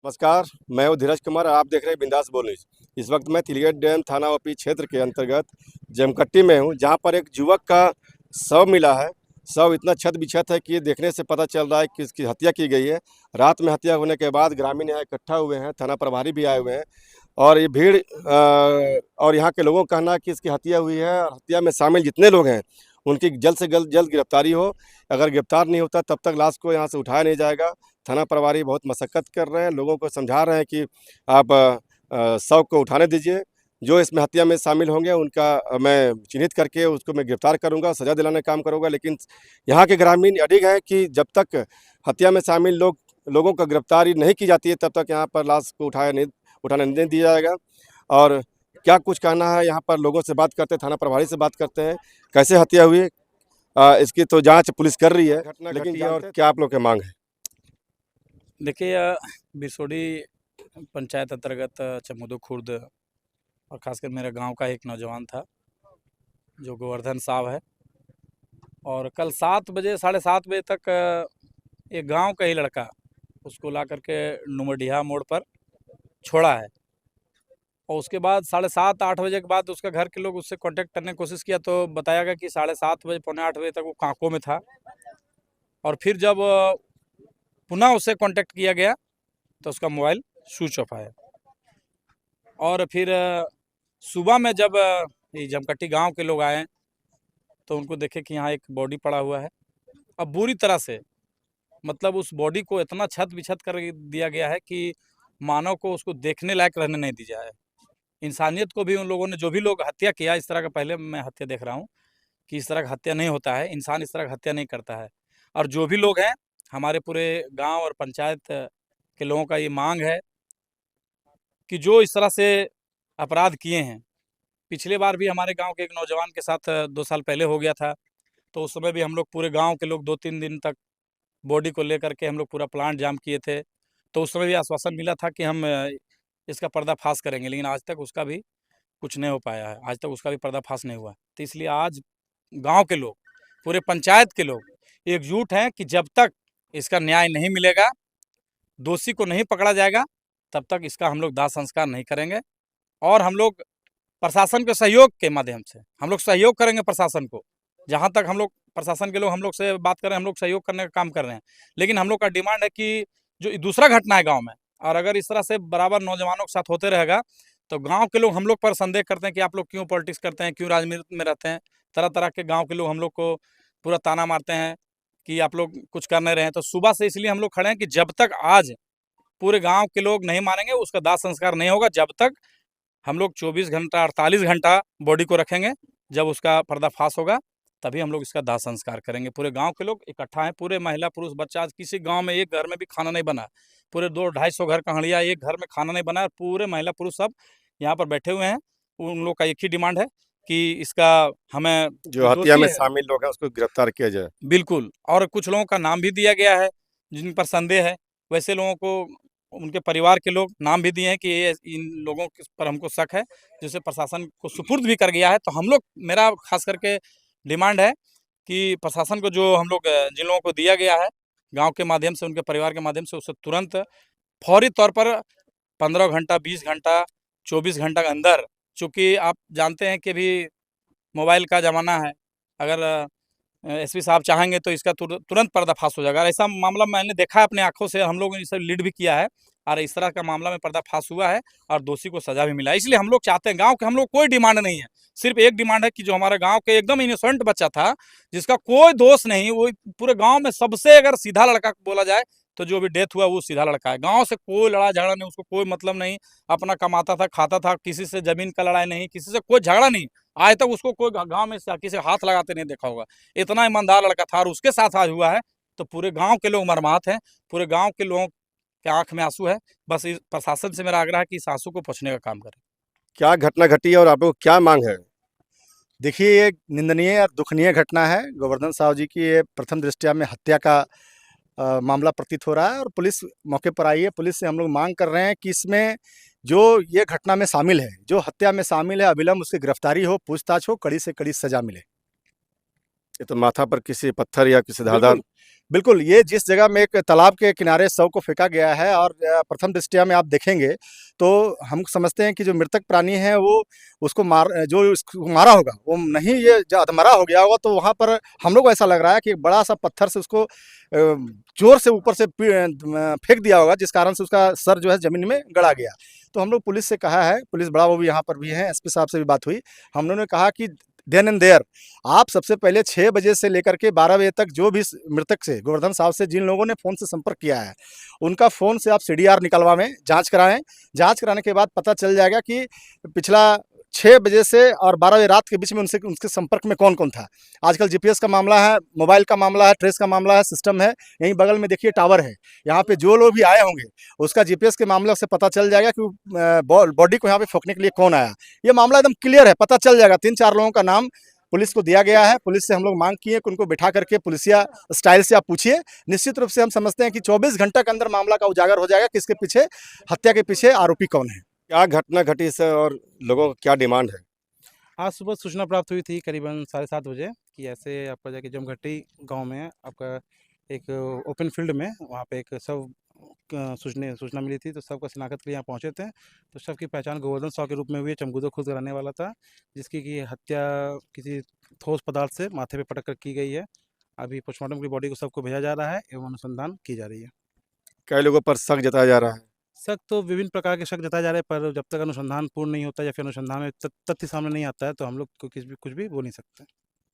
नमस्कार। मैं हूँ धीरज कुमार और आप देख रहे हैं बिंदास बोल न्यूज़। इस वक्त मैं तिलगेट डैम थाना ओपी क्षेत्र के अंतर्गत जमकट्टी में हूँ, जहाँ पर एक युवक का शव मिला है। शव इतना क्षत विक्षत है कि देखने से पता चल रहा है कि इसकी हत्या की गई है। रात में हत्या होने के बाद ग्रामीण यहाँ इकट्ठा हुए हैं, थाना प्रभारी भी आए हुए हैं और ये भीड़ और यहाँ के लोगों का कहना है कि इसकी हत्या हुई है और हत्या में शामिल जितने लोग हैं उनकी जल्द से जल्द गिरफ्तारी हो। अगर गिरफ्तार नहीं होता तब तक लाश को यहाँ से उठाया नहीं जाएगा। थाना प्रभारी बहुत मशक्कत कर रहे हैं, लोगों को समझा रहे हैं कि आप शव को उठाने दीजिए। जो इसमें हत्या में शामिल होंगे उनका मैं चिन्हित करके उसको मैं गिरफ्तार करूंगा, सज़ा दिलाने का काम करूंगा। लेकिन यहाँ के ग्रामीण अडिग हैं कि जब तक हत्या में शामिल लोगों को गिरफ्तारी नहीं की जाती है तब तक यहाँ पर लाश को उठाने नहीं दिया जाएगा। और क्या कुछ कहना है, यहाँ पर लोगों से बात करते हैं, थाना प्रभारी से बात करते हैं, कैसे हत्या हुई इसकी तो जाँच पुलिस कर रही है। लेकिन और क्या आप लोग की मांग है? देखिए, बिरसोडी पंचायत अंतर्गत चमुदो खुर्द और खासकर मेरे गांव का एक नौजवान था जो गोवर्धन साव है। और कल 7 बजे 7:30 बजे तक एक गांव का ही लड़का उसको ला करके नुमडिहा मोड़ पर छोड़ा है। और उसके बाद 7:30-8 बजे के बाद उसका घर के लोग उससे कांटेक्ट करने की कोशिश किया तो बताया गया कि 7:30 बजे पौने 8 बजे तक वो कांको में था। और फिर जब पुनः उससे कांटेक्ट किया गया तो उसका मोबाइल स्विच ऑफ आया। और फिर सुबह में जब ये जमकट्टी गांव के लोग आए तो उनको देखे कि यहाँ एक बॉडी पड़ा हुआ है। अब बुरी तरह से मतलब उस बॉडी को इतना छत बिछत कर दिया गया है कि मानव को उसको देखने लायक रहने नहीं दिया है। इंसानियत को भी उन लोगों ने, जो भी लोग हत्या किया, इस तरह का पहले मैं हत्या देख रहा हूँ कि इस तरह का हत्या नहीं होता है, इंसान इस तरह का हत्या नहीं करता है। और जो भी लोग हैं, हमारे पूरे गाँव और पंचायत के लोगों का ये मांग है कि जो इस तरह से अपराध किए हैं, पिछले बार भी हमारे गांव के एक नौजवान के साथ 2 साल पहले हो गया था। तो उस समय भी हम लोग पूरे गांव के लोग 2-3 दिन तक बॉडी को लेकर के हम लोग पूरा प्लांट जाम किए थे। तो उस समय भी आश्वासन मिला था कि हम इसका पर्दाफाश करेंगे, लेकिन आज तक उसका भी कुछ नहीं हो पाया है, आज तक उसका भी पर्दाफाश नहीं हुआ। तो इसलिए आज गाँव के लोग, पूरे पंचायत के लोग एकजुट हैं कि जब तक इसका न्याय नहीं मिलेगा, दोषी को नहीं पकड़ा जाएगा, तब तक इसका हम लोग दाह संस्कार नहीं करेंगे। और हम लोग प्रशासन के सहयोग के माध्यम से हम लोग सहयोग करेंगे प्रशासन को। जहाँ तक हम लोग प्रशासन के लोग हम लोग से बात कर रहे हैं, हम लोग सहयोग करने का काम कर रहे हैं। लेकिन हम लोग का डिमांड है कि जो दूसरा घटना है गांव में, और अगर इस तरह से बराबर नौजवानों के साथ होते रहेगा तो गांव के लोग हम लोग पर संदेह करते हैं कि आप लोग क्यों पॉलिटिक्स करते हैं, क्यों राजनीति में रहते हैं। तरह तरह के गाँव के लोग हम लोग को पूरा ताना मारते हैं कि आप लोग कुछ कर नहीं रहे हैं। तो सुबह से इसलिए हम लोग खड़े हैं कि जब तक आज पूरे गाँव के लोग नहीं मानेंगे, उसका दाह संस्कार नहीं होगा, जब तक हम लोग 24 घंटा 48 घंटा बॉडी को रखेंगे। जब उसका पर्दाफाश होगा तभी हम लोग इसका दाह संस्कार करेंगे। पूरे गांव के लोग इकट्ठा हैं, पूरे महिला पुरुष बच्चा। आज किसी गांव में एक घर में भी खाना नहीं बना, पूरे 200-250 घर का हड़िया, एक घर में खाना नहीं बना। पूरे महिला पुरुष सब यहाँ पर बैठे हुए हैं। उन लोग का एक ही डिमांड है कि इसका हमें जो हत्या दोषी में है, शामिल लोग हैं उसको गिरफ्तार किया जाए। बिल्कुल। और कुछ लोगों का नाम भी दिया गया है जिन पर संदेह है, वैसे लोगों को उनके परिवार के लोग नाम भी दिए हैं कि ये इन लोगों पर हमको शक है, जिसे प्रशासन को सुपुर्द भी कर गया है। तो हम लोग, मेरा खास करके डिमांड है कि प्रशासन को जो हम लोग जिन लोगों को दिया गया है गांव के माध्यम से, उनके परिवार के माध्यम से, उसे तुरंत फौरी तौर पर 15 घंटा 20 घंटा 24 घंटा के अंदर, चूँकि आप जानते हैं कि अभी मोबाइल का ज़माना है, अगर एसपी साहब चाहेंगे तो इसका तुरंत पर्दाफाश हो जाएगा। ऐसा मामला मैंने देखा है अपने आंखों से, हम लोगों ने इसे लीड भी किया है और इस तरह का मामला में पर्दाफाश हुआ है और दोषी को सजा भी मिला है। इसलिए हम लोग चाहते हैं, गांव के हम लोग कोई डिमांड नहीं है, सिर्फ एक डिमांड है कि जो हमारे गांव के एकदम इनोसेंट बच्चा था, जिसका कोई दोष नहीं, वो पूरे गांव में सबसे अगर सीधा लड़का बोला जाए तो जो भी डेथ हुआ वो सीधा लड़का है। गांव से कोई लड़ाई झगड़ा नहीं, उसको कोई मतलब नहीं, अपना कमाता था, खाता था, किसी से जमीन का लड़ाई नहीं, किसी से कोई झगड़ा नहीं। आज तक उसको कोई गांव में किसी हाथ लगाते नहीं देखा होगा। इतना ईमानदार लड़का था और उसके साथ आज हुआ है तो पूरे गांव के लोग मर्माहत हैं, पूरे गांव के लोगों के आंख में आंसू है। बस इस प्रशासन से मेरा आग्रह है कि इस आंसू को पोंछने का काम करें। क्या घटना घटी है और आप लोग क्या मांग है? देखिए, ये निंदनीय और दुखनीय घटना है। गोवर्धन साहू जी की ये प्रथम दृष्टया में हत्या का मामला प्रतीत हो रहा है और पुलिस मौके पर आई है। पुलिस से हम लोग मांग कर रहे हैं कि इसमें जो ये घटना में शामिल है, जो हत्या में शामिल है, अविलंब उसकी गिरफ्तारी हो, पूछताछ हो, कड़ी से कड़ी सजा मिले। ये तो माथा पर किसी पत्थर या किसी धारदार बिल्कुल, बिल्कुल, ये जिस जगह में एक तालाब के किनारे शव को फेंका गया है और प्रथम दृष्टया में आप देखेंगे, तो हम समझते हैं कि जो मृतक प्राणी है वो उसको जो उसको मारा होगा, वो नहीं ये जो अधमरा हो गया होगा, तो वहाँ पर हम लोग को ऐसा लग रहा है कि एक बड़ा-सा पत्थर से उसको ज़ोर से ऊपर से फेंक दिया होगा, जिस कारण से उसका सर जो है ज़मीन में गड़ा गया। तो हम लोग पुलिस से कहा है, पुलिस बड़ा वो भी यहाँ पर भी हैं, एसपी साहब से भी बात हुई। हम लोगों ने कहा कि देन एंड देयर आप सबसे पहले 6 बजे से लेकर के 12 बजे तक जो भी मृतक से गोवर्धन साहब से जिन लोगों ने फ़ोन से संपर्क किया है, उनका फ़ोन से आप सीडीआर निकलवाएँ, जाँच कराएँ। जाँच कराने के बाद पता चल जाएगा कि पिछला 6 बजे से और 12 बजे रात के बीच में उनसे उनके संपर्क में कौन-कौन था। आजकल जीपीएस का मामला है, मोबाइल का मामला है, ट्रेस का मामला है, सिस्टम है। यहीं बगल में देखिए टावर है। यहाँ पे जो लोग भी आए होंगे, उसका जीपीएस के मामले से पता चल जाएगा कि बॉडी को यहाँ पे फूँकने के लिए कौन आया। ये मामला एकदम क्लियर है, पता चल जाएगा। 3-4 लोगों का नाम पुलिस को दिया गया है। पुलिस से हम लोग माँग किए कि उनको बिठा करके पुलिसिया स्टाइल से आप पूछिए। निश्चित रूप से हम समझते हैं कि 24 घंटा के अंदर मामला का उजागर हो जाएगा कि इसके पीछे हत्या के पीछे आरोपी कौन है। क्या घटना घटी इससे और लोगों का क्या डिमांड है? आज सुबह सूचना प्राप्त हुई थी करीबन 7:30 बजे कि ऐसे आपका जाके जमघट्टी गांव में आपका एक ओपन फील्ड में वहाँ पे एक शव सूचना मिली थी, तो शव का शिनाख्त के लिए यहाँ पहुँचे थे। तो शव की पहचान गोवर्धन साव के रूप में हुई है, चमगुदर खुर्द का रहने वाला था, जिसकी कि हत्या किसी ठोस पदार्थ से माथे पे पटक कर की गई है। अभी पोस्टमार्टम की बॉडी को सबको भेजा जा रहा है एवं अनुसंधान की जा रही है। कई लोगों पर शक जताया जा रहा है। शक तो विभिन्न प्रकार के शक जताए जा रहे हैं, पर जब तक अनुसंधान पूर्ण नहीं होता या फिर अनुसंधान में तथ्य सामने नहीं आता है, तो हम लोग कुछ भी बोल नहीं सकते।